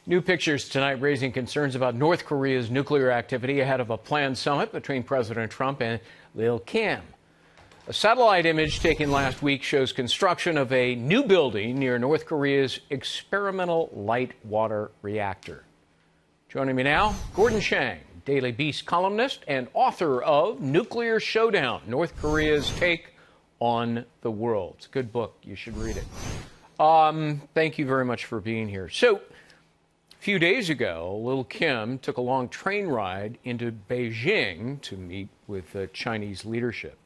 New pictures tonight raising concerns about North Korea's nuclear activity ahead of a planned summit between President Trump and Lil Kim. A satellite image taken last week shows construction of a new building near North Korea's experimental light water reactor. Joining me now, Gordon Chang, Daily Beast columnist and author of Nuclear Showdown, North Korea's Take on the World. It's a good book. You should read it. Thank you very much for being here. So, a few days ago, Lil Kim took a long train ride into Beijing to meet with the Chinese leadership.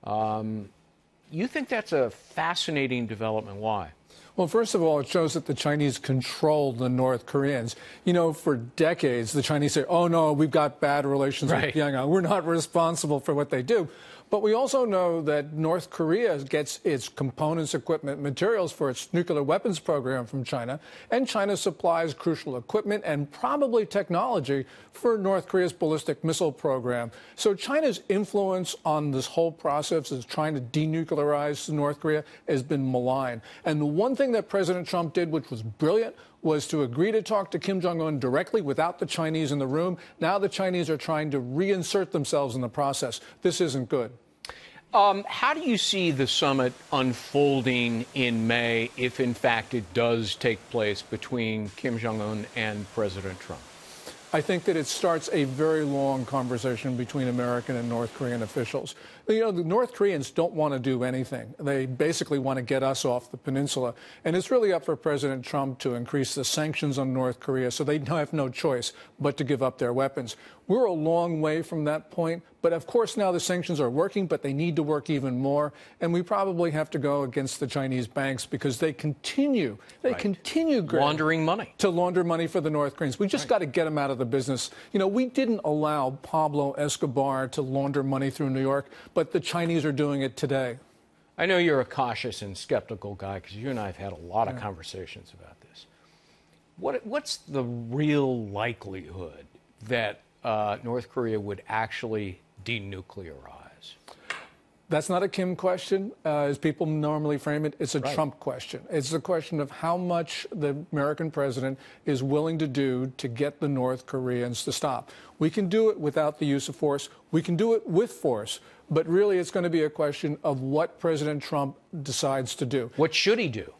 You think that's a fascinating development. Why? Well, first of all, it shows that the Chinese control the North Koreans. You know, for decades, the Chinese say, oh, no, we've got bad relations with Pyongyang. We're not responsible for what they do. But we also know that North Korea gets its components, equipment, materials for its nuclear weapons program from China, and China supplies crucial equipment and probably technology for North Korea's ballistic missile program. So China's influence on this whole process of trying to denuclearize North Korea has been malign. And the one thing that President Trump did, which was brilliant, was to agree to talk to Kim Jong Un directly without the Chinese in the room. Now the Chinese are trying to reinsert themselves in the process. This isn't good. How do you see the summit unfolding in May if, in fact, it does take place between Kim Jong Un and President Trump? I think that it starts a very long conversation between American and North Korean officials. You know, the North Koreans don't want to do anything. They basically want to get us off the peninsula. And it's really up for President Trump to increase the sanctions on North Korea so they have no choice but to give up their weapons. We're a long way from that point. But of course, now the sanctions are working, but they need to work even more. And we probably have to go against the Chinese banks because they continue laundering money. To launder money for the North Koreans. We just got to get them out of the business. You know, we didn't allow Pablo Escobar to launder money through New York, but the Chinese are doing it today. I know you're a cautious and skeptical guy because you and I have had a lot of conversations about this. What's the real likelihood that North Korea would actually denuclearize? That's not a Kim question, as people normally frame it. It's a Trump question. It's a question of how much the American president is willing to do to get the North Koreans to stop. We can do it without the use of force. We can do it with force. But really, it's going to be a question of what President Trump decides to do. What should he do?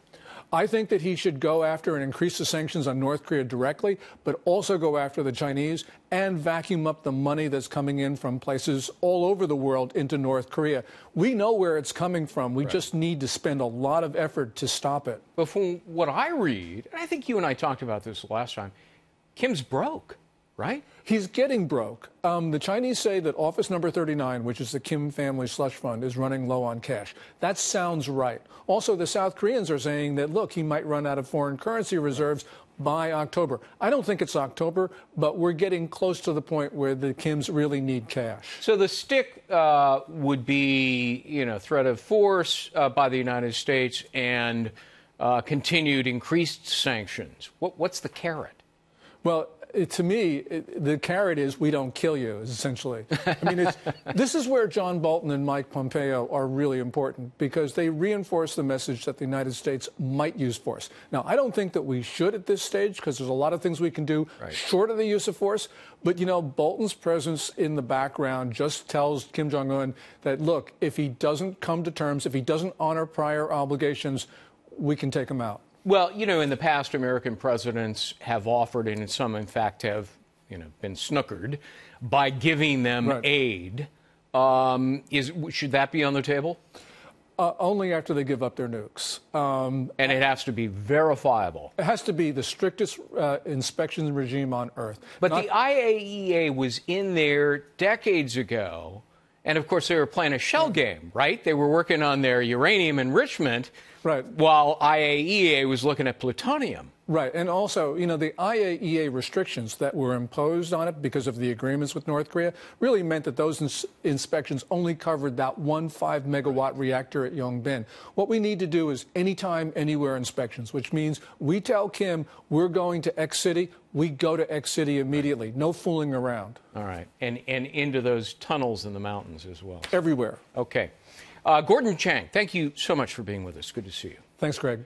I think that he should go after and increase the sanctions on North Korea directly, but also go after the Chinese and vacuum up the money that's coming in from places all over the world into North Korea. We know where it's coming from. We just need to spend a lot of effort to stop it. But from what I read, and I think you and I talked about this last time, Kim's broke, right? He's getting broke. The Chinese say that Office Number 39, which is the Kim family slush fund, is running low on cash. That sounds right. Also, the South Koreans are saying that, look, he might run out of foreign currency reserves by October. I don't think it's October, but we're getting close to the point where the Kims really need cash. So the stick would be, you know, threat of force by the United States and continued increased sanctions. What's the carrot? Well, to me, the carrot is we don't kill you, essentially. I mean, this is where John Bolton and Mike Pompeo are really important because they reinforce the message that the United States might use force. Now, I don't think that we should at this stage because there's a lot of things we can do short of the use of force. But, you know, Bolton's presence in the background just tells Kim Jong Un that, look, if he doesn't come to terms, if he doesn't honor prior obligations, we can take him out. Well, you know, in the past, American presidents have offered, and some, in fact, have, you know, been snookered by giving them aid. Should that be on the table? Only after they give up their nukes. And it has to be verifiable. It has to be the strictest inspection regime on Earth. But the IAEA was in there decades ago, and of course they were playing a shell game, right? They were working on their uranium enrichment. While IAEA was looking at plutonium. Right. And also, you know, the IAEA restrictions that were imposed on it because of the agreements with North Korea really meant that those inspections only covered that one 5-megawatt reactor at Yongbin. What we need to do is anytime, anywhere inspections, which means we tell Kim we're going to X city, we go to X city immediately. No fooling around. All right. And into those tunnels in the mountains as well. Everywhere. Okay. Gordon Chang, thank you so much for being with us. Good to see you. Thanks, Greg.